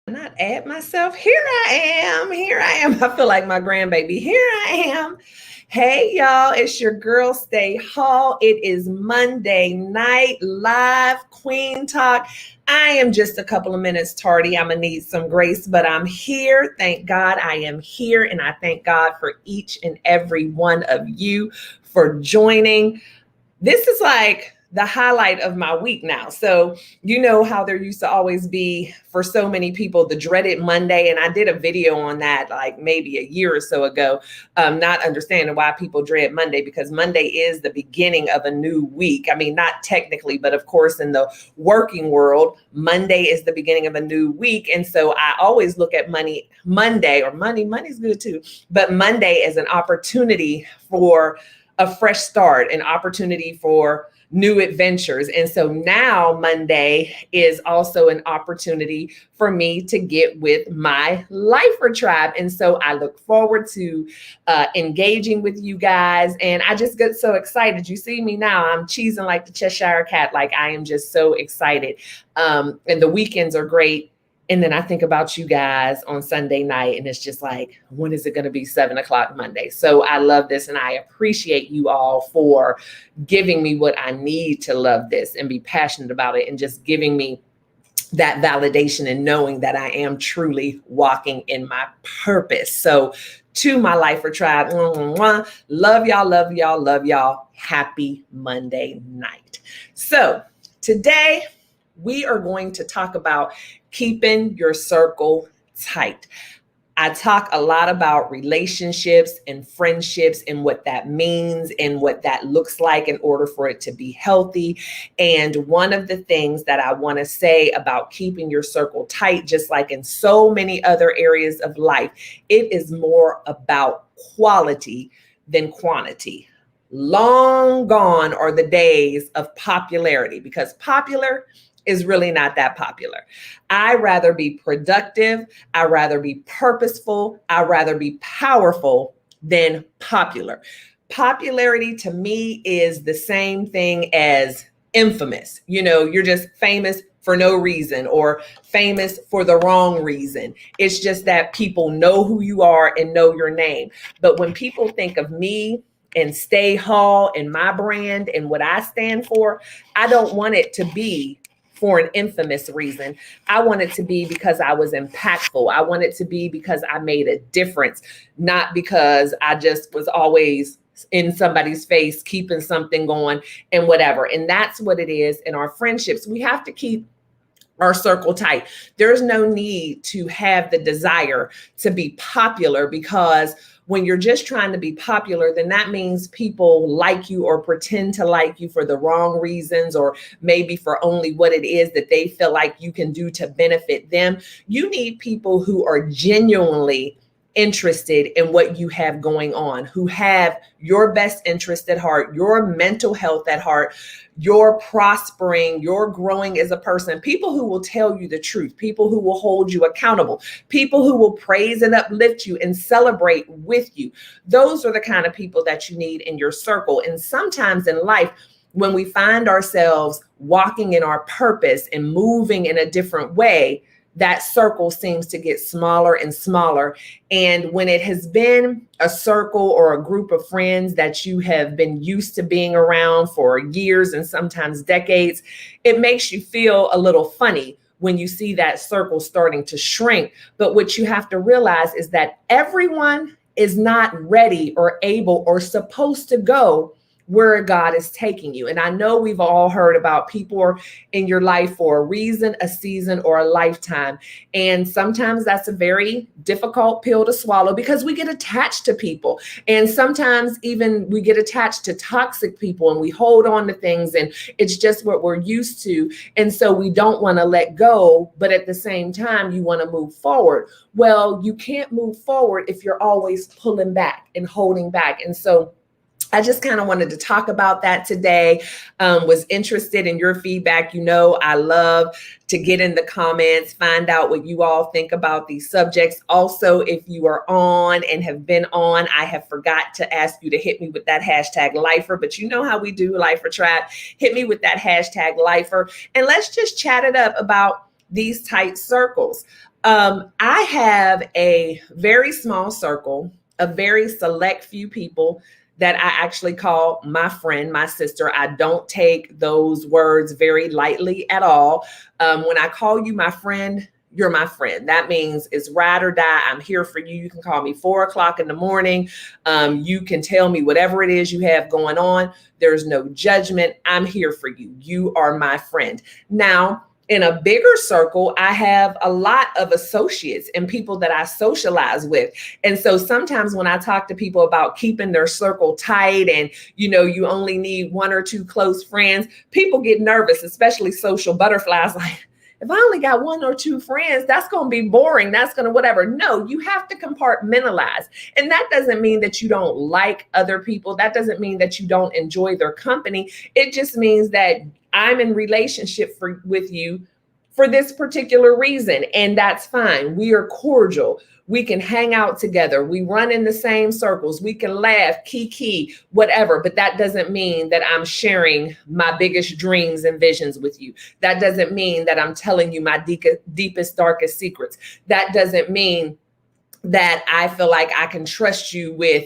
Not add myself. Here I am. Here I am. I feel like my grandbaby. Here I am. Hey, y'all. It's your girl, Stay Hall. It is Monday night live Queen Talk. I am just a couple of minutes tardy. I'm going to need some grace, but I'm here. Thank God I am here. And I thank God for each and every one of you for joining. This is like the highlight of my week now. So, you know how there used to always be, for so many people, the dreaded Monday. And I did a video on that like maybe a year or so ago, not understanding why people dread Monday, because Monday is the beginning of a new week. I mean, not technically, but of course, in the working world, Monday is the beginning of a new week. And so I always look at money's good too, but Monday as an opportunity for a fresh start, an opportunity for new adventures. And so now Monday is also an opportunity for me to get with my Lifer tribe. And so I look forward to engaging with you guys. And I just get so excited. You see me now, I'm cheesing like the Cheshire Cat. Like I am just so excited. And the weekends are great. And then I think about you guys on Sunday night, and it's just like, when is it going to be 7:00 Monday? So I love this, and I appreciate you all for giving me what I need to love this and be passionate about it, and just giving me that validation and knowing that I am truly walking in my purpose. So to my Lifer tribe, love y'all, love y'all, love y'all. Happy Monday night. So today we are going to talk about keeping your circle tight. I talk a lot about relationships and friendships and what that means and what that looks like in order for it to be healthy. And one of the things that I want to say about keeping your circle tight, just like in so many other areas of life, it is more about quality than quantity. Long gone are the days of popularity, because popular is really not that popular. I'd rather be productive. I'd rather be purposeful. I'd rather be powerful than popular. Popularity to me is the same thing as infamous. You know, you're just famous for no reason or famous for the wrong reason. It's just that people know who you are and know your name. But when people think of me and Stay Hall and my brand and what I stand for, I don't want it to be for an infamous reason. I want it to be because I was impactful. I want it to be because I made a difference, not because I just was always in somebody's face, keeping something going and whatever. And that's what it is in our friendships. We have to keep our circle tight. There's no need to have the desire to be popular, because when you're just trying to be popular, then that means people like you or pretend to like you for the wrong reasons, or maybe for only what it is that they feel like you can do to benefit them. You need people who are genuinely interested in what you have going on, who have your best interest at heart, your mental health at heart, your prospering, your growing as a person, people who will tell you the truth, people who will hold you accountable, people who will praise and uplift you and celebrate with you. Those are the kind of people that you need in your circle. And sometimes in life, when we find ourselves walking in our purpose and moving in a different way, that circle seems to get smaller and smaller. And when it has been a circle or a group of friends that you have been used to being around for years and sometimes decades, it makes you feel a little funny when you see that circle starting to shrink. But what you have to realize is that everyone is not ready or able or supposed to go where God is taking you. And I know we've all heard about people are in your life for a reason, a season, or a lifetime. And sometimes that's a very difficult pill to swallow, because we get attached to people. And sometimes even we get attached to toxic people and we hold on to things, and it's just what we're used to. And so we don't want to let go, but at the same time, you want to move forward. Well, you can't move forward if you're always pulling back and holding back. And so I just kind of wanted to talk about that today. Was interested in your feedback. You know, I love to get in the comments, find out what you all think about these subjects. Also, if you are on and have been on, I have forgot to ask you to hit me with that hashtag Lifer, but you know how we do, Lifer Tribe. Hit me with that hashtag Lifer, and let's just chat it up about these tight circles. I have a very small circle, a very select few people that I actually call my friend, my sister. I don't take those words very lightly at all. When I call you my friend, you're my friend. That means it's ride or die. I'm here for you. You can call me 4 o'clock in the morning. You can tell me whatever it is you have going on. There's no judgment. I'm here for you. You are my friend. Now, in a bigger circle, I have a lot of associates and people that I socialize with. And so sometimes when I talk to people about keeping their circle tight and, you only need one or two close friends, people get nervous, especially social butterflies. Like, if I only got one or two friends, that's going to be boring. That's going to whatever. No, you have to compartmentalize. And that doesn't mean that you don't like other people. That doesn't mean that you don't enjoy their company. It just means that I'm in relationship with you for this particular reason. And that's fine. We are cordial. We can hang out together. We run in the same circles. We can laugh, kiki, whatever. But that doesn't mean that I'm sharing my biggest dreams and visions with you. That doesn't mean that I'm telling you my deepest, darkest secrets. That doesn't mean that I feel like I can trust you with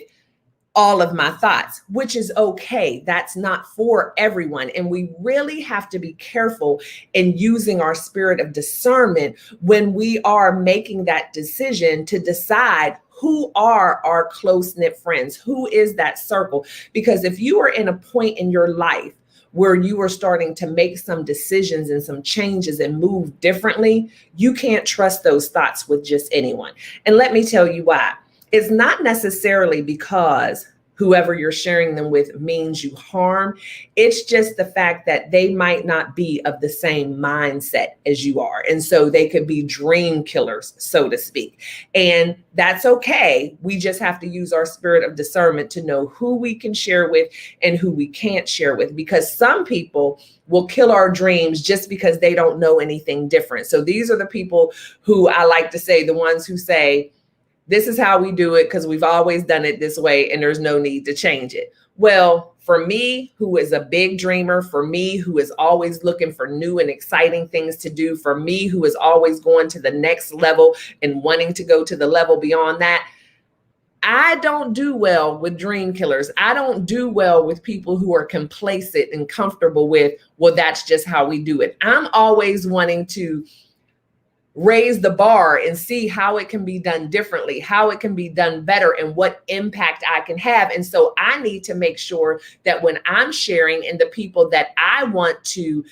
all of my thoughts, which is okay. That's not for everyone. And we really have to be careful in using our spirit of discernment when we are making that decision to decide who are our close-knit friends, who is that circle. Because if you are in a point in your life where you are starting to make some decisions and some changes and move differently, you can't trust those thoughts with just anyone. And let me tell you why. It's not necessarily because whoever you're sharing them with means you harm. It's just the fact that they might not be of the same mindset as you are. And so they could be dream killers, so to speak. And that's okay. We just have to use our spirit of discernment to know who we can share with and who we can't share with, because some people will kill our dreams just because they don't know anything different. So these are the people who I like to say, the ones who say, this is how we do it because we've always done it this way and there's no need to change it. Well, for me, who is a big dreamer, for me, who is always looking for new and exciting things to do, for me, who is always going to the next level and wanting to go to the level beyond that, I don't do well with dream killers. I don't do well with people who are complacent and comfortable with, well, that's just how we do it. I'm always wanting to raise the bar and see how it can be done differently, how it can be done better, and what impact I can have. And so I need to make sure that when I'm sharing, and the people that I want to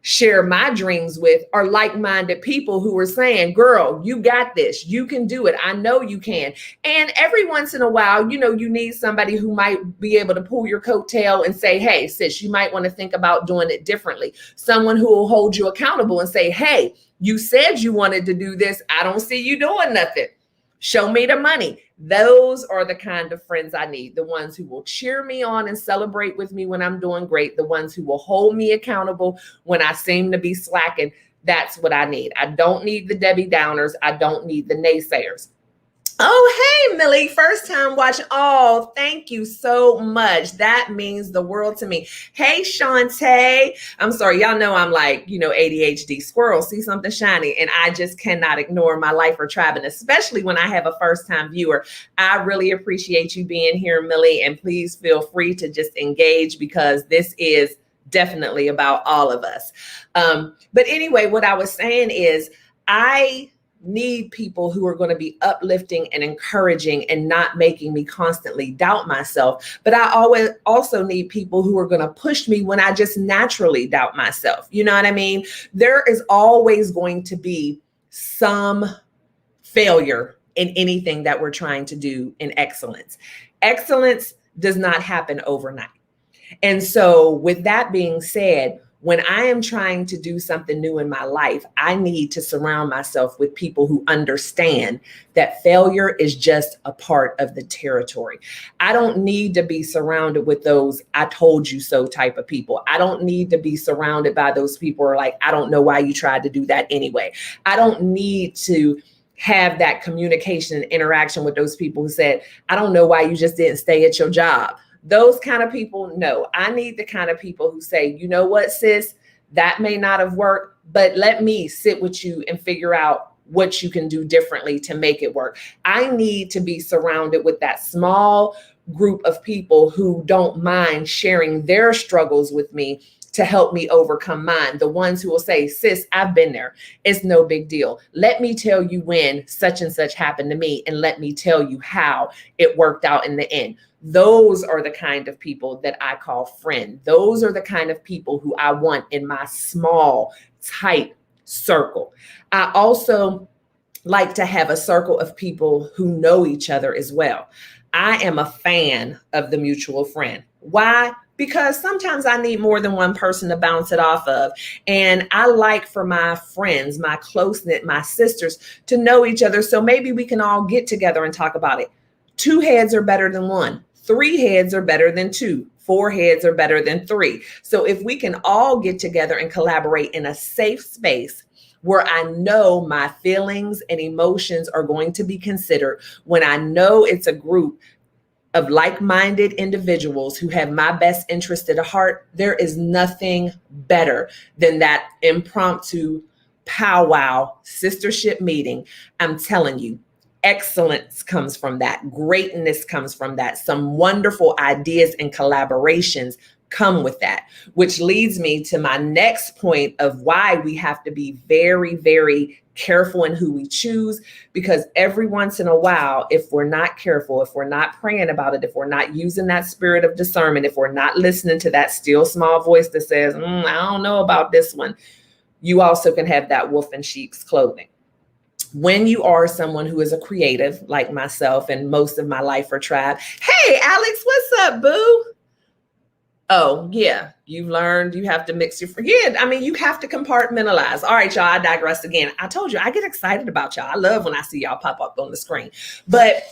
share my dreams with are like-minded people who are saying, girl, you got this, you can do it, I know you can. And every once in a while, you need somebody who might be able to pull your coattail and say, hey, sis, you might want to think about doing it differently. Someone who will hold you accountable and say, hey, you said you wanted to do this. I don't see you doing nothing. Show me the money. Those are the kind of friends I need. The ones who will cheer me on and celebrate with me when I'm doing great. The ones who will hold me accountable when I seem to be slacking. That's what I need. I don't need the Debbie Downers. I don't need the naysayers. Oh, hey, Millie, first time watching. Oh, thank you so much. That means the world to me. Hey, Shantae. I'm sorry. Y'all know I'm like, ADHD squirrel, see something shiny. And I just cannot ignore my life or tribe. And especially when I have a first time viewer, I really appreciate you being here, Millie. And please feel free to just engage, because this is definitely about all of us. But anyway, what I was saying is I need people who are going to be uplifting and encouraging and not making me constantly doubt myself. But I always also need people who are going to push me when I just naturally doubt myself. You know what I mean? There is always going to be some failure in anything that we're trying to do in excellence. Excellence does not happen overnight. And so with that being said, when I am trying to do something new in my life, I need to surround myself with people who understand that failure is just a part of the territory. I don't need to be surrounded with those I told you so type of people. I don't need to be surrounded by those people who are like, I don't know why you tried to do that anyway. I don't need to have that communication and interaction with those people who said, I don't know why you just didn't stay at your job. Those kind of people, no. I need the kind of people who say, you know what, sis, that may not have worked, but let me sit with you and figure out what you can do differently to make it work. I need to be surrounded with that small group of people who don't mind sharing their struggles with me to help me overcome mine. The ones who will say, sis, I've been there. It's no big deal. Let me tell you when such and such happened to me, and let me tell you how it worked out in the end. Those are the kind of people that I call friend. Those are the kind of people who I want in my small, tight circle. I also like to have a circle of people who know each other as well. I am a fan of the mutual friend. Why? Because sometimes I need more than one person to bounce it off of. And I like for my friends, my close-knit, my sisters to know each other. So maybe we can all get together and talk about it. 2 heads are better than 1. 3 heads are better than 2. 4 heads are better than 3. So if we can all get together and collaborate in a safe space where I know my feelings and emotions are going to be considered, when I know it's a group of like-minded individuals who have my best interest at heart, there is nothing better than that impromptu powwow sistership meeting. I'm telling you, excellence comes from that. Greatness comes from that. Some wonderful ideas and collaborations come with that, which leads me to my next point of why we have to be very, very careful in who we choose, because every once in a while, if we're not careful, if we're not praying about it, if we're not using that spirit of discernment, if we're not listening to that still small voice that says, I don't know about this one, you also can have that wolf in sheep's clothing. When you are someone who is a creative like myself and most of my life for Tribe. Hey, Alex, what's up, boo? Oh, yeah, you've learned you have to mix your, you have to compartmentalize. All right, y'all, I digress again. I told you, I get excited about y'all. I love when I see y'all pop up on the screen. But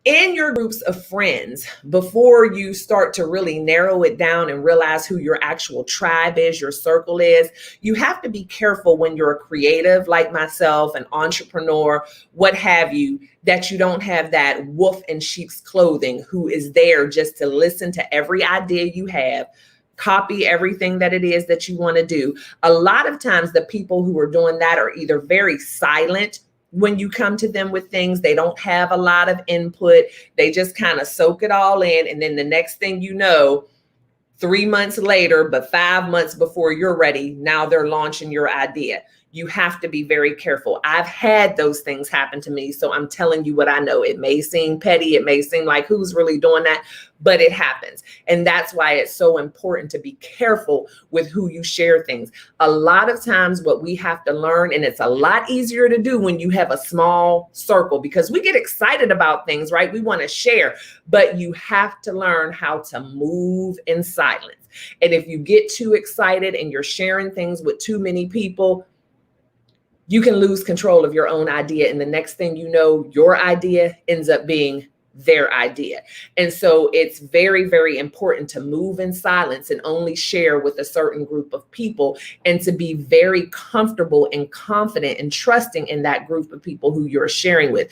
in your groups of friends, before you start to really narrow it down and realize who your actual tribe is, your circle is, you have to be careful when you're a creative like myself, an entrepreneur, what have you, that you don't have that wolf in sheep's clothing who is there just to listen to every idea you have, copy everything that it is that you want to do. A lot of times the people who are doing that are either very silent when you come to them with things. They don't have a lot of input. They just kind of soak it all in. And then the next thing you know, 3 months later, but 5 months before you're ready, now they're launching your idea. You have to be very careful. I've had those things happen to me. So I'm telling you what I know. It may seem petty. It may seem like who's really doing that, but it happens. And that's why it's so important to be careful with who you share things. A lot of times what we have to learn, and it's a lot easier to do when you have a small circle, because we get excited about things, right? We want to share, but you have to learn how to move in silence. And if you get too excited and you're sharing things with too many people, you can lose control of your own idea. And the next thing you know, your idea ends up being their idea. And so it's very, very important to move in silence and only share with a certain group of people, and to be very comfortable and confident and trusting in that group of people who you're sharing with.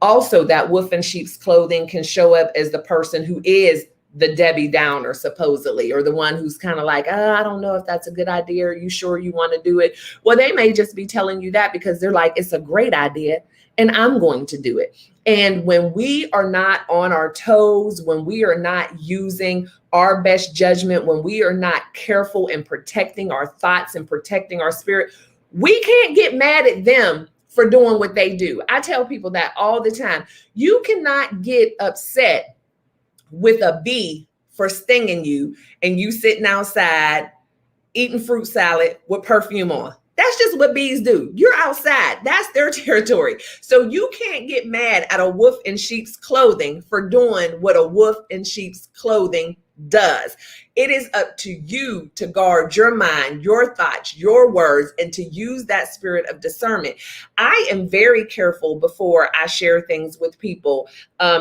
Also, that wolf in sheep's clothing can show up as the person who is the Debbie Downer, supposedly, or the one who's kind of like, I don't know if that's a good idea. Are you sure you want to do it? Well, they may just be telling you that because they're like, it's a great idea and I'm going to do it. And when we are not on our toes, when we are not using our best judgment, when we are not careful in protecting our thoughts and protecting our spirit, we can't get mad at them for doing what they do. I tell people that all the time. You cannot get upset with a bee for stinging you and you sitting outside eating fruit salad with perfume on. That's just what bees do. You're outside. That's their territory. So you can't get mad at a wolf in sheep's clothing for doing what a wolf in sheep's clothing does. It is up to you to guard your mind, your thoughts, your words, and to use that spirit of discernment. I am very careful before I share things with people.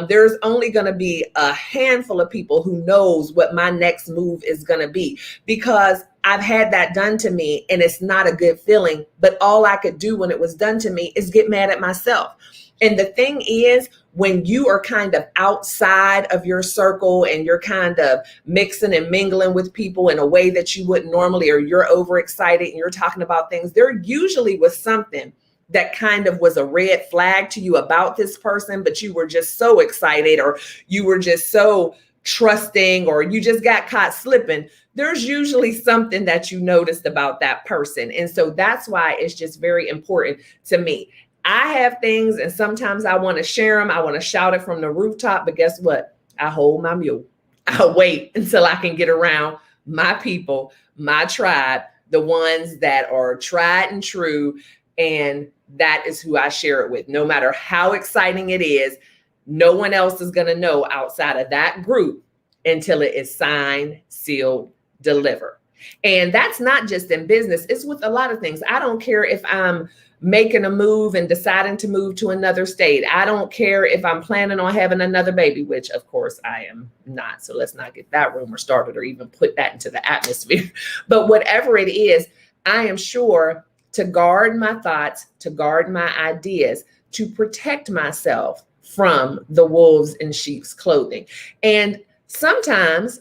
There's only going to be a handful of people who knows what my next move is going to be, because I've had that done to me and it's not a good feeling. But all I could do when it was done to me is get mad at myself. And the thing is, when you are kind of outside of your circle and you're kind of mixing and mingling with people in a way that you wouldn't normally, or you're overexcited and you're talking about things, there usually was something that kind of was a red flag to you about this person, but you were just so excited, or you were just so trusting, or you just got caught slipping, there's usually something that you noticed about that person. And so that's why it's just very important to me. I have things, and sometimes I want to share them. I want to shout it from the rooftop, but guess what? I hold my mule. I wait until I can get around my people, my tribe, the ones that are tried and true. And that is who I share it with. No matter how exciting it is, no one else is going to know outside of that group until it is signed, sealed, delivered. And that's not just in business. It's with a lot of things. I don't care if I'm making a move and deciding to move to another state. I don't care if I'm planning on having another baby, which of course I am not. So let's not get that rumor started or even put that into the atmosphere. But whatever it is, I am sure to guard my thoughts, to guard my ideas, to protect myself from the wolves in sheep's clothing. And sometimes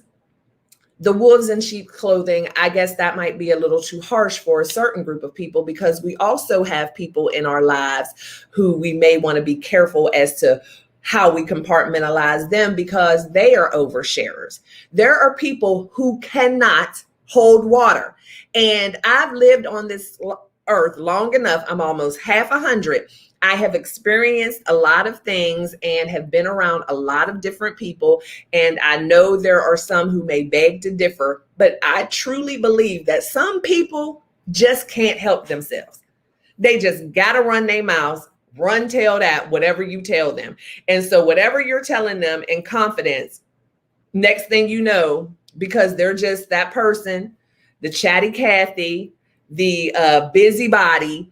the wolves in sheep clothing, I guess that might be a little too harsh for a certain group of people, because we also have people in our lives who we may want to be careful as to how we compartmentalize them, because they are oversharers. There are people who cannot hold water. And I've lived on this earth long enough. I'm almost half 100. I have experienced a lot of things and have been around a lot of different people. And I know there are some who may beg to differ, but I truly believe that some people just can't help themselves. They just got to run their mouths, run tell that, whatever you tell them. And so whatever you're telling them in confidence, next thing you know, because they're just that person, the chatty Cathy, the busybody,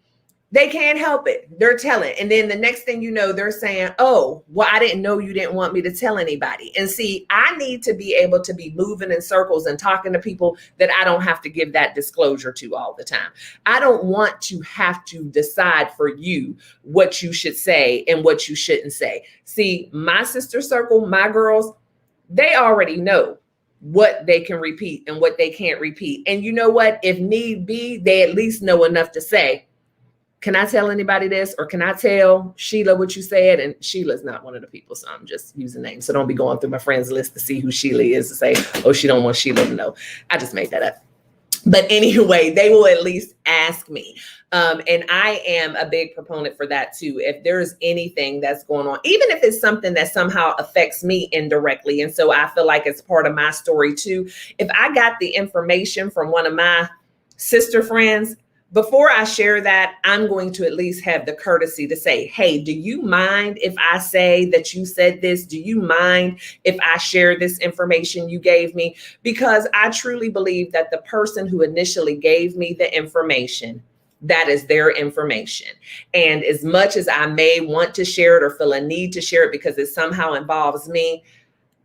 they can't help it. They're telling. And then the next thing you know, they're saying, oh, well, I didn't know you didn't want me to tell anybody. And see, I need to be able to be moving in circles and talking to people that I don't have to give that disclosure to all the time. I don't want to have to decide for you what you should say and what you shouldn't say. See, my sister circle, my girls, they already know what they can repeat and what they can't repeat. And you know what? If need be, they at least know enough to say, can I tell anybody this? Or can I tell Sheila what you said? And Sheila's not one of the people, so I'm just using names. So don't be going through my friends list to see who Sheila is to say, oh, she don't want Sheila to know. I just made that up. But anyway, they will at least ask me. And I am a big proponent for that too. If there's anything that's going on, even if it's something that somehow affects me indirectly. And so I feel like it's part of my story too. If I got the information from one of my sister friends, before I share that, I'm going to at least have the courtesy to say, hey, do you mind if I say that you said this? Do you mind if I share this information you gave me? Because I truly believe that the person who initially gave me the information, that is their information. And as much as I may want to share it or feel a need to share it because it somehow involves me,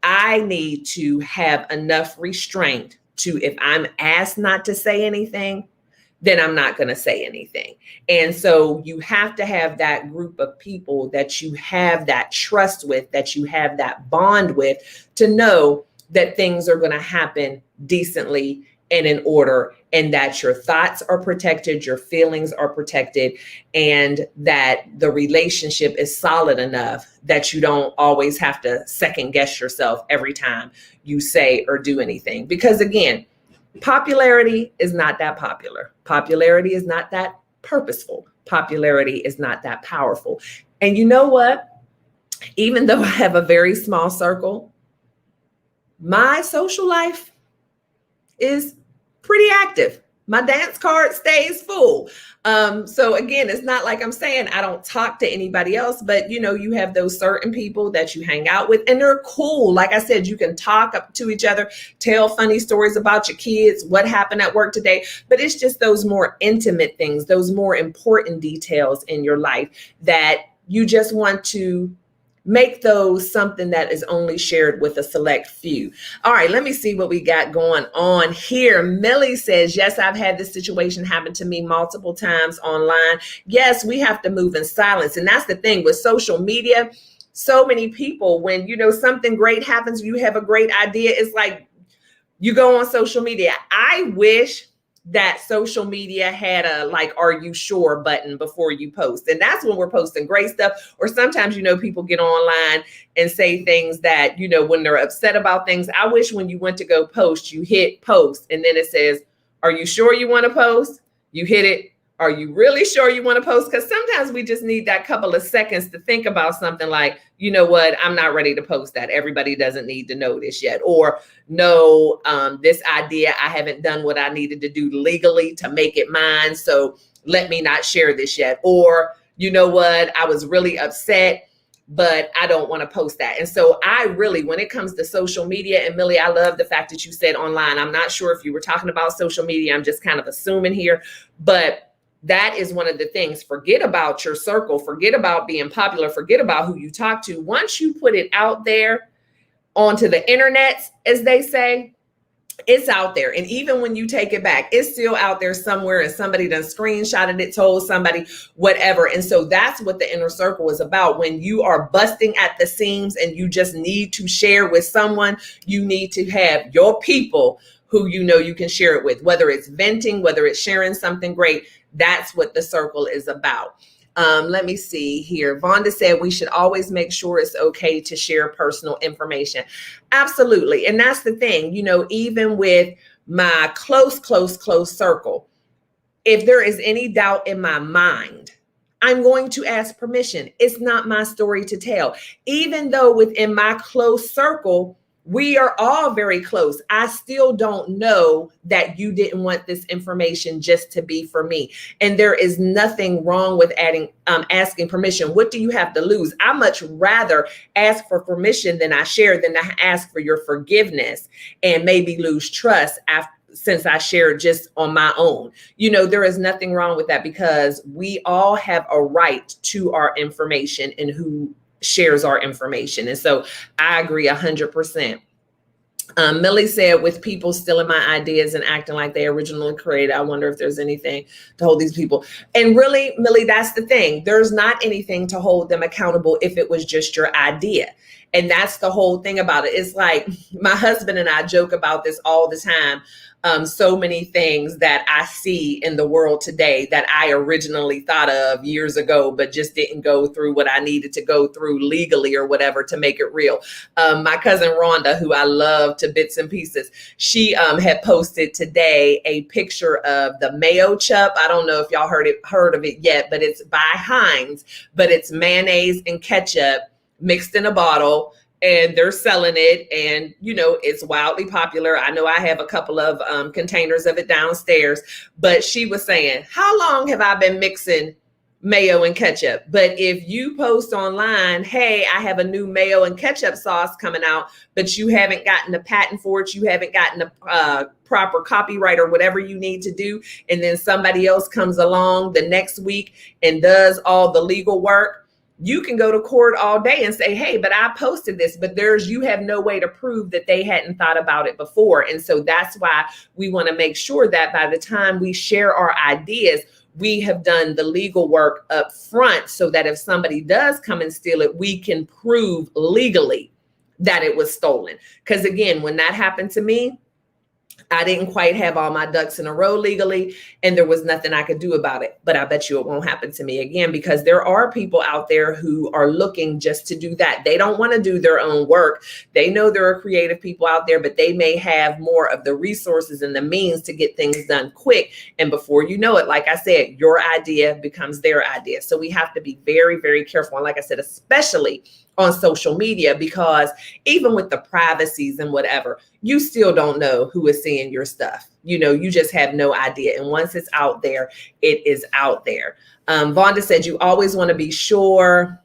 I need to have enough restraint to, if I'm asked not to say anything, then I'm not going to say anything. And so you have to have that group of people that you have that trust with, that you have that bond with, to know that things are going to happen decently and in order, and that your thoughts are protected, your feelings are protected, and that the relationship is solid enough that you don't always have to second guess yourself every time you say or do anything. Because again, popularity is not that popular. Popularity is not that purposeful. Popularity is not that powerful. And you know what? Even though I have a very small circle, my social life is pretty active. My dance card stays full. So again, it's not like I'm saying I don't talk to anybody else, but you know, you have those certain people that you hang out with and they're cool. Like I said, you can talk up to each other, tell funny stories about your kids, what happened at work today, but it's just those more intimate things, those more important details in your life that you just want to make those something that is only shared with a select few. All right, let me see what we got going on here. Millie says, yes, I've had this situation happen to me multiple times online. Yes, we have to move in silence. And that's the thing with social media. So many people, when, you know, something great happens, you have a great idea. It's like you go on social media. I wish that social media had a like, are you sure button before you post. And that's when we're posting great stuff. Or sometimes, people get online and say things that, when they're upset about things. I wish when you went to go post, you hit post and then it says, are you sure you want to post? You hit it. Are you really sure you want to post? Because sometimes we just need that couple of seconds to think about something like, you know what, I'm not ready to post that. Everybody doesn't need to know this yet. Or no, this idea, I haven't done what I needed to do legally to make it mine. So let me not share this yet. Or, you know what, I was really upset, but I don't want to post that. And so I really, when it comes to social media, and Millie, I love the fact that you said online. I'm not sure if you were talking about social media. I'm just kind of assuming here, but that is one of the things. Forget about your circle. Forget about being popular. Forget about who you talk to. Once you put it out there onto the internet, as they say, it's out there. And even when you take it back, it's still out there somewhere and somebody done screenshotted it, told somebody, whatever. And so that's what the inner circle is about. When you are busting at the seams and you just need to share with someone, you need to have your people who you can share it with, whether it's venting, whether it's sharing something great. That's what the circle is about. Let me see here. Vonda said we should always make sure it's okay to share personal information. Absolutely. And that's the thing, even with my close circle, if there is any doubt in my mind, I'm going to ask permission. It's not my story to tell. Even though within my close circle, we are all very close, I still don't know that you didn't want this information just to be for me. And there is nothing wrong with asking permission. What do you have to lose? I much rather ask for permission than I share, than I ask for your forgiveness and maybe lose trust since I share just on my own. There is nothing wrong with that, because we all have a right to our information and who shares our information. And so I agree 100%. Millie said, with people stealing my ideas and acting like they originally created, I wonder if there's anything to hold these people. And really, Millie, that's the thing. There's not anything to hold them accountable if it was just your idea. And that's the whole thing about it. It's like my husband and I joke about this all the time. So many things that I see in the world today that I originally thought of years ago, but just didn't go through what I needed to go through legally or whatever to make it real. My cousin Rhonda, who I love to bits and pieces, she had posted today a picture of the Mayo Chup. I don't know if y'all heard of it yet, but it's by Heinz, but it's mayonnaise and ketchup mixed in a bottle. And they're selling it, and it's wildly popular. I know I have a couple of containers of it downstairs, but she was saying, how long have I been mixing mayo and ketchup? But if you post online, hey, I have a new mayo and ketchup sauce coming out, but you haven't gotten the patent for it, you haven't gotten the proper copyright or whatever you need to do, and then somebody else comes along the next week and does all the legal work, you can go to court all day and say, hey, but I posted this, but you have no way to prove that they hadn't thought about it before. And so that's why we want to make sure that by the time we share our ideas, we have done the legal work up front, so that if somebody does come and steal it, we can prove legally that it was stolen. Because again, when that happened to me, I didn't quite have all my ducks in a row legally, and there was nothing I could do about it. But I bet you it won't happen to me again, because there are people out there who are looking just to do that. They don't want to do their own work. They know there are creative people out there, but they may have more of the resources and the means to get things done quick. And before you know it, like I said, your idea becomes their idea. So we have to be very, very careful. And like I said, especially on social media, because even with the privacies and whatever, you still don't know who is seeing your stuff. You just have no idea. And once it's out there, it is out there. Vonda said, you always want to be sure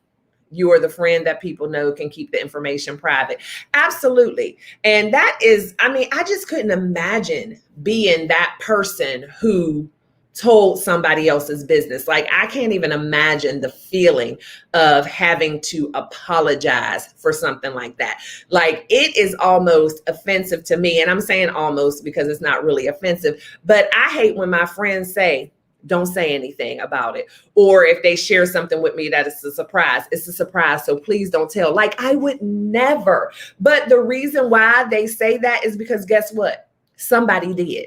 you are the friend that people know can keep the information private. Absolutely. And that is, I just couldn't imagine being that person who told somebody else's business. Like, I can't even imagine the feeling of having to apologize for something like that. Like, it is almost offensive to me. And I'm saying almost because it's not really offensive, but I hate when my friends say, don't say anything about it. Or if they share something with me that is a surprise, it's a surprise, so please don't tell. Like, I would never. But the reason why they say that is because guess what? Somebody did.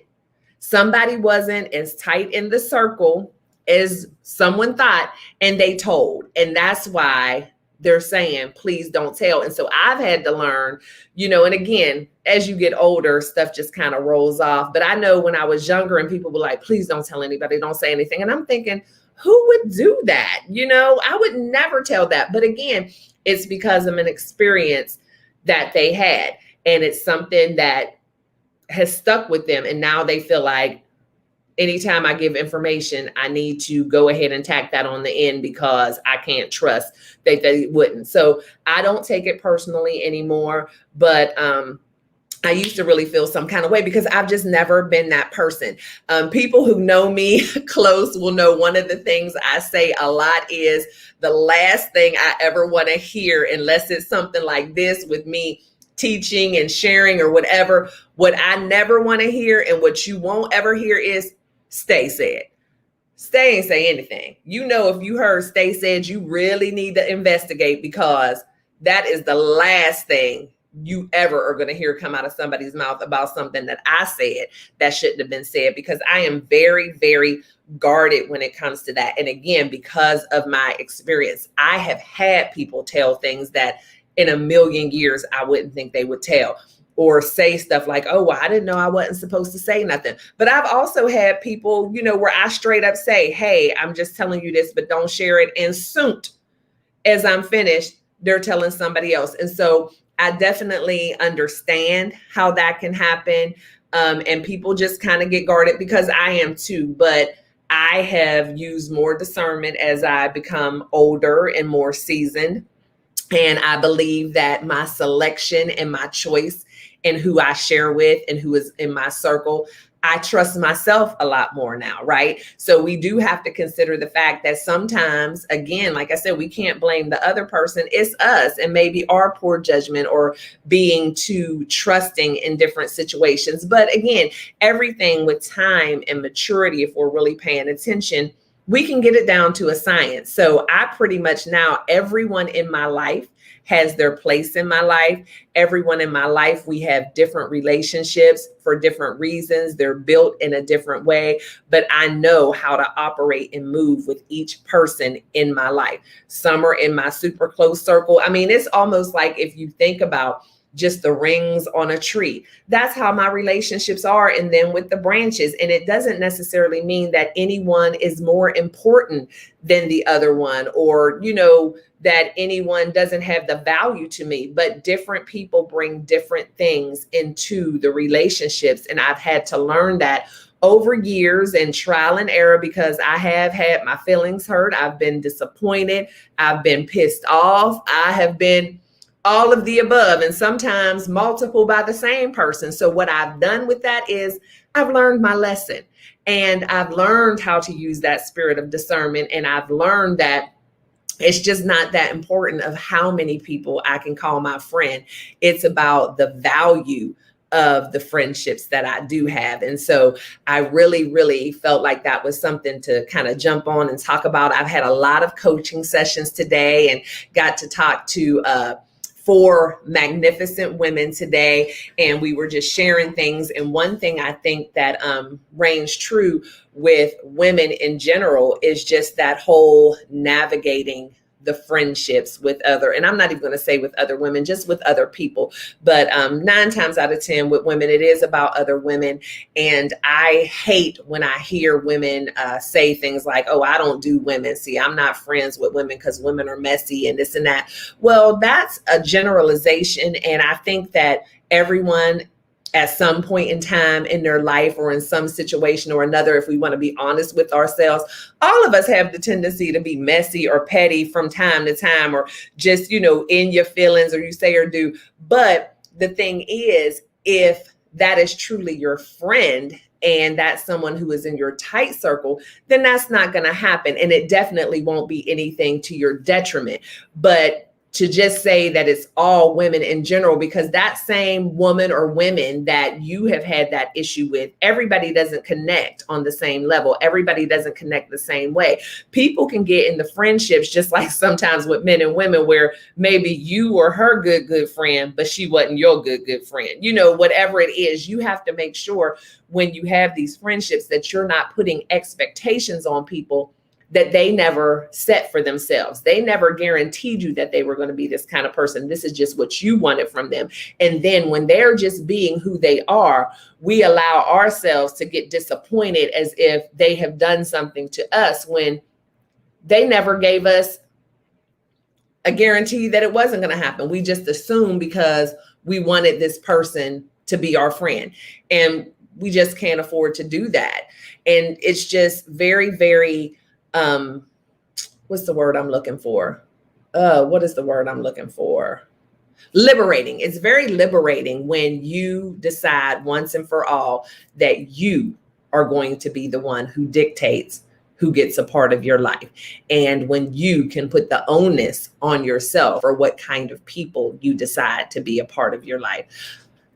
somebody wasn't as tight in the circle as someone thought, and they told. And that's why they're saying, please don't tell. And so I've had to learn, and again, as you get older, stuff just kind of rolls off. But I know when I was younger and people were like, please don't tell anybody, don't say anything. And I'm thinking, who would do that? I would never tell that. But again, it's because of an experience that they had. And it's something that has stuck with them. And now they feel like anytime I give information, I need to go ahead and tack that on the end because I can't trust that they wouldn't. So I don't take it personally anymore. But I used to really feel some kind of way because I've just never been that person. People who know me close will know one of the things I say a lot is the last thing I ever want to hear, unless it's something like this with me teaching and sharing or whatever, what I never want to hear and what you won't ever hear is stay said. Stay and say anything. If you heard stay said, you really need to investigate because that is the last thing you ever are going to hear come out of somebody's mouth about something that I said that shouldn't have been said, because I am very, very guarded when it comes to that. And again, because of my experience, I have had people tell things that in a million years I wouldn't think they would tell, or say stuff like, oh, well, I didn't know I wasn't supposed to say nothing. But I've also had people, where I straight up say, hey, I'm just telling you this, but don't share it. And soon as I'm finished, they're telling somebody else. And so I definitely understand how that can happen. And people just kind of get guarded, because I am too. But I have used more discernment as I become older and more seasoned. And I believe that my selection and my choice and who I share with and who is in my circle, I trust myself a lot more now, right? So we do have to consider the fact that sometimes, again, like I said, we can't blame the other person. It's us and maybe our poor judgment or being too trusting in different situations. But again, everything with time and maturity, if we're really paying attention, we can get it down to a science. So I pretty much now, everyone in my life has their place in my life. Everyone in my life, we have different relationships for different reasons. They're built in a different way, but I know how to operate and move with each person in my life. Some are in my super close circle. I mean, it's almost like if you think about just the rings on a tree, that's how my relationships are. And then with the branches, and it doesn't necessarily mean that anyone is more important than the other one, or, that anyone doesn't have the value to me, but different people bring different things into the relationships. And I've had to learn that over years and trial and error, because I have had my feelings hurt. I've been disappointed. I've been pissed off. I have been all of the above, and sometimes multiple by the same person. So what I've done with that is I've learned my lesson, and I've learned how to use that spirit of discernment. And I've learned that it's just not that important of how many people I can call my friend. It's about the value of the friendships that I do have. And so I really, really felt like that was something to kind of jump on and talk about. I've had a lot of coaching sessions today and got to talk to 4 magnificent women today, and we were just sharing things. And one thing I think that reigns true with women in general is just that whole navigating the friendships with other, and I'm not even going to say with other women, just with other people. But 9 times out of 10 with women, it is about other women. And I hate when I hear women say things like, oh, I don't do women. See, I'm not friends with women because women are messy and this and that. Well, that's a generalization. And I think that everyone at some point in time in their life or in some situation or another, if we want to be honest with ourselves, all of us have the tendency to be messy or petty from time to time, or just, in your feelings, or you say or do. But the thing is, if that is truly your friend and that's someone who is in your tight circle, then that's not going to happen. And it definitely won't be anything to your detriment. But to just say that it's all women in general, because that same woman or women that you have had that issue with, everybody doesn't connect on the same level. Everybody doesn't connect the same way. People can get into friendships just like sometimes with men and women, where maybe you were her good friend, but she wasn't your good friend. You know, whatever it is, you have to make sure when you have these friendships that you're not putting expectations on people that they never set for themselves. They never guaranteed you that they were going to be this kind of person. This is just what you wanted from them. And then when they're just being who they are, we allow ourselves to get disappointed as if they have done something to us when they never gave us a guarantee that it wasn't going to happen. We just assumed because we wanted this person to be our friend, and we just can't afford to do that. And it's just very, very, what's the word I'm looking for? What is the word I'm looking for? Liberating. It's very liberating when you decide once and for all that you are going to be the one who dictates who gets a part of your life. And when you can put the onus on yourself for what kind of people you decide to be a part of your life.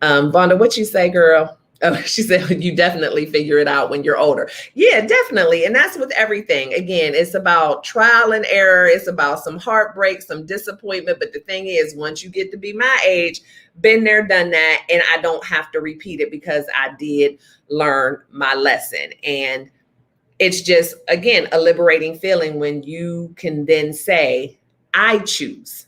Vonda, what you say, girl? Oh, she said, you definitely figure it out when you're older. Yeah, definitely. And that's with everything. Again, it's about trial and error. It's about some heartbreak, some disappointment. But the thing is, once you get to be my age, been there, done that, and I don't have to repeat it because I did learn my lesson. And it's just, again, a liberating feeling when you can then say, I choose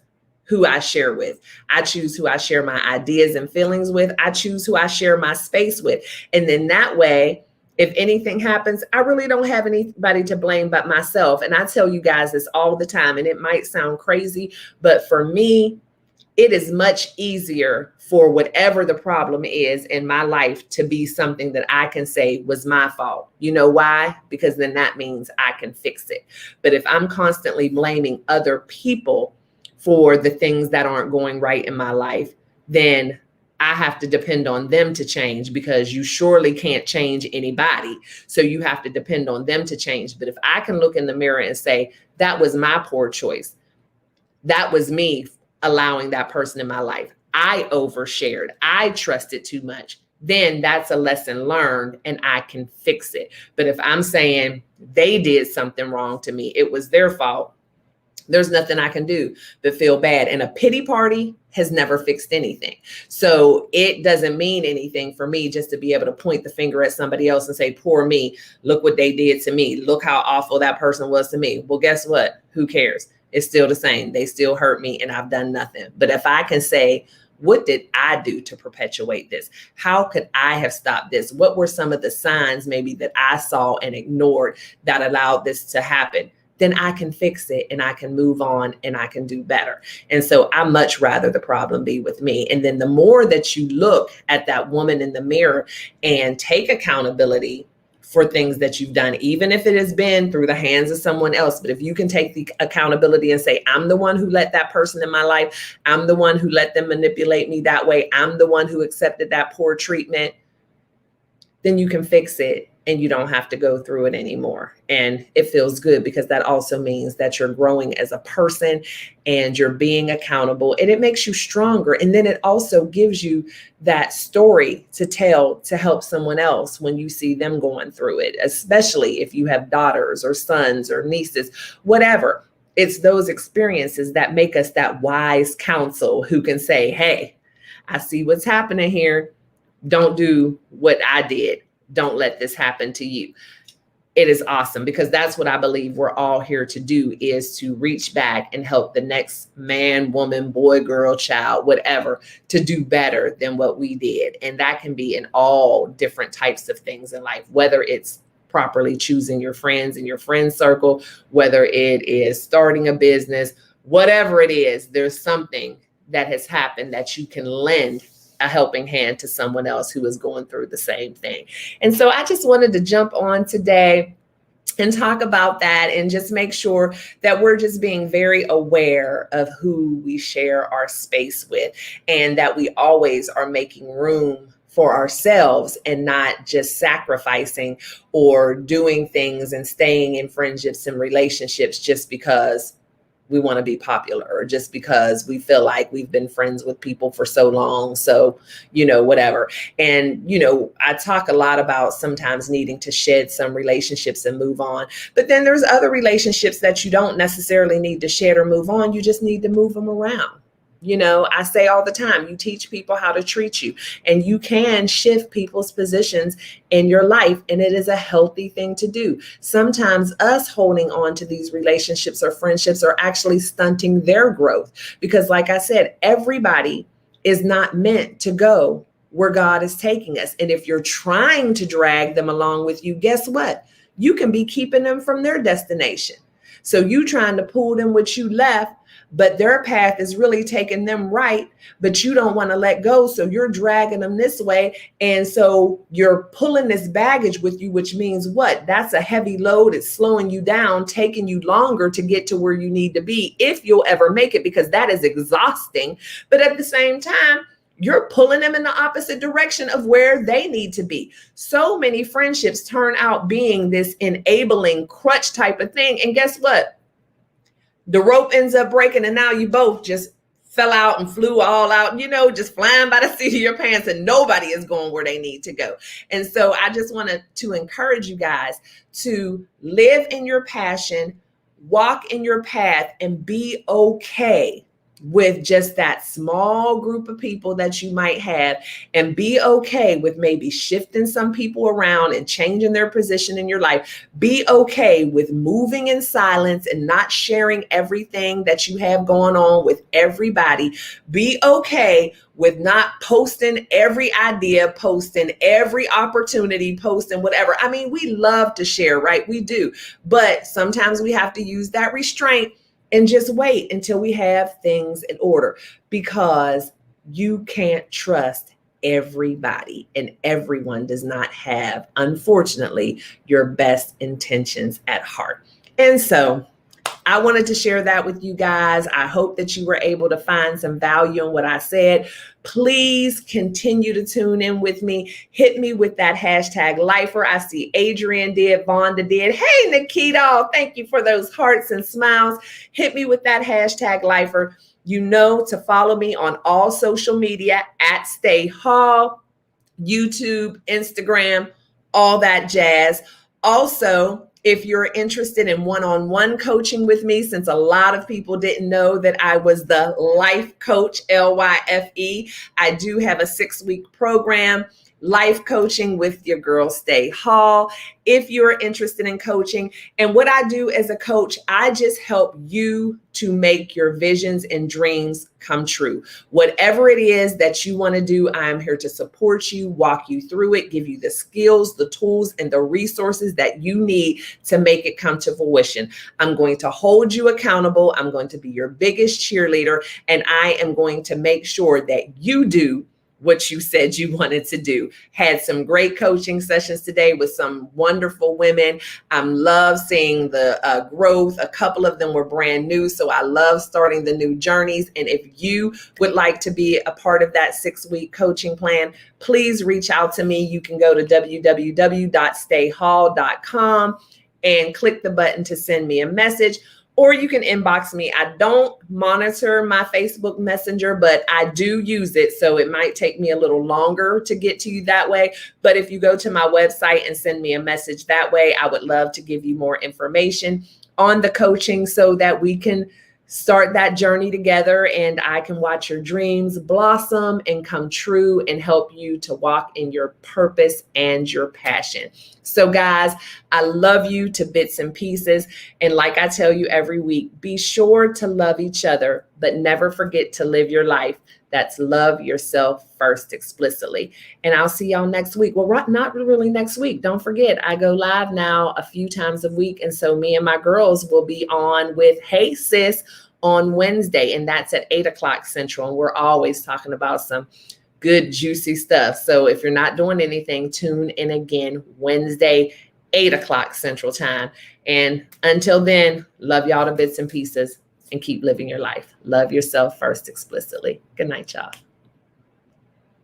who I share with. I choose who I share my ideas and feelings with. I choose who I share my space with. And then that way, if anything happens, I really don't have anybody to blame but myself. And I tell you guys this all the time, and it might sound crazy, but for me, it is much easier for whatever the problem is in my life to be something that I can say was my fault. You know why? Because then that means I can fix it. But if I'm constantly blaming other people for the things that aren't going right in my life, then I have to depend on them to change, because you surely can't change anybody. So you have to depend on them to change. But if I can look in the mirror and say, that was my poor choice. That was me allowing that person in my life. I overshared. I trusted too much. Then that's a lesson learned and I can fix it. But if I'm saying they did something wrong to me, it was their fault, there's nothing I can do but feel bad. And a pity party has never fixed anything. So it doesn't mean anything for me just to be able to point the finger at somebody else and say, poor me, look what they did to me. Look how awful that person was to me. Well, guess what? Who cares? It's still the same. They still hurt me and I've done nothing. But if I can say, what did I do to perpetuate this? How could I have stopped this? What were some of the signs maybe that I saw and ignored that allowed this to happen? Then I can fix it and I can move on and I can do better. And so I much rather the problem be with me. And then the more that you look at that woman in the mirror and take accountability for things that you've done, even if it has been through the hands of someone else. But if you can take the accountability and say, I'm the one who let that person in my life, I'm the one who let them manipulate me that way, I'm the one who accepted that poor treatment, then you can fix it and you don't have to go through it anymore. And it feels good because that also means that you're growing as a person and you're being accountable, and it makes you stronger. And then it also gives you that story to tell to help someone else when you see them going through it, especially if you have daughters or sons or nieces, whatever. It's those experiences that make us that wise counsel who can say, hey, I see what's happening here. Don't do what I did. Don't let this happen to you. It is awesome because that's what I believe we're all here to do, is to reach back and help the next man, woman, boy, girl, child, whatever, to do better than what we did. And that can be in all different types of things in life, whether it's properly choosing your friends in your friend circle, whether it is starting a business, whatever it is, there's something that has happened that you can lend a helping hand to someone else who is going through the same thing. And so I just wanted to jump on today and talk about that and just make sure that we're just being very aware of who we share our space with, and that we always are making room for ourselves and not just sacrificing or doing things and staying in friendships and relationships just because we want to be popular, or just because we feel like we've been friends with people for so long. So, whatever. And, I talk a lot about sometimes needing to shed some relationships and move on. But then there's other relationships that you don't necessarily need to shed or move on. You just need to move them around. I say all the time, you teach people how to treat you, and you can shift people's positions in your life. And it is a healthy thing to do. Sometimes us holding on to these relationships or friendships are actually stunting their growth, because like I said, everybody is not meant to go where God is taking us. And if you're trying to drag them along with you, guess what? You can be keeping them from their destination. So you trying to pull them with you left, but their path is really taking them right, but you don't want to let go. So you're dragging them this way. And so you're pulling this baggage with you, which means what? That's a heavy load. It's slowing you down, taking you longer to get to where you need to be, if you'll ever make it, because that is exhausting. But at the same time, you're pulling them in the opposite direction of where they need to be. So many friendships turn out being this enabling crutch type of thing. And guess what? The rope ends up breaking, and now you both just fell out and flew all out, just flying by the seat of your pants, and nobody is going where they need to go. And so I just wanted to encourage you guys to live in your passion, walk in your path, and be okay with just that small group of people that you might have, and be okay with maybe shifting some people around and changing their position in your life. Be okay with moving in silence and not sharing everything that you have going on with everybody. Be okay with not posting every idea, posting every opportunity, posting whatever. I mean, we love to share, right? We do. But sometimes we have to use that restraint and just wait until we have things in order, because you can't trust everybody, and everyone does not have, unfortunately, your best intentions at heart. And so I wanted to share that with you guys. I hope that you were able to find some value in what I said. Please continue to tune in with me. Hit me with that hashtag lifer. I see Adrian did, Vonda did. Hey, Nikita, thank you for those hearts and smiles. Hit me with that hashtag lifer. You know to follow me on all social media at Stay Hall, YouTube, Instagram, all that jazz. Also, if you're interested in one-on-one coaching with me, since a lot of people didn't know that I was the life coach, LYFE, I do have a 6-week program, life coaching with your girl, Stay Hall. If you're interested in coaching, and what I do as a coach, I just help you to make your visions and dreams come true. Whatever it is that you want to do, I'm here to support you, walk you through it, give you the skills, the tools, and the resources that you need to make it come to fruition. I'm going to hold you accountable. I'm going to be your biggest cheerleader, and I am going to make sure that you do what you said you wanted to do. Had some great coaching sessions today with some wonderful women. I love seeing the growth. A couple of them were brand new, so I love starting the new journeys. And if you would like to be a part of that 6-week coaching plan, please reach out to me. You can go to www.stayhall.com and click the button to send me a message. Or you can inbox me. I don't monitor my Facebook Messenger, but I do use it. So it might take me a little longer to get to you that way. But if you go to my website and send me a message that way, I would love to give you more information on the coaching so that we can start that journey together, and I can watch your dreams blossom and come true and help you to walk in your purpose and your passion. So guys, I love you to bits and pieces. And like I tell you every week, be sure to love each other, but never forget to live your life. That's love yourself first explicitly. And I'll see y'all next week. Well, not really next week. Don't forget, I go live now a few times a week. And so me and my girls will be on with Hey Sis on Wednesday. And that's at 8:00 Central. And we're always talking about some good, juicy stuff. So if you're not doing anything, tune in again Wednesday, 8:00 Central Time. And until then, love y'all to bits and pieces and keep living your life. Love yourself first explicitly. Good night, y'all.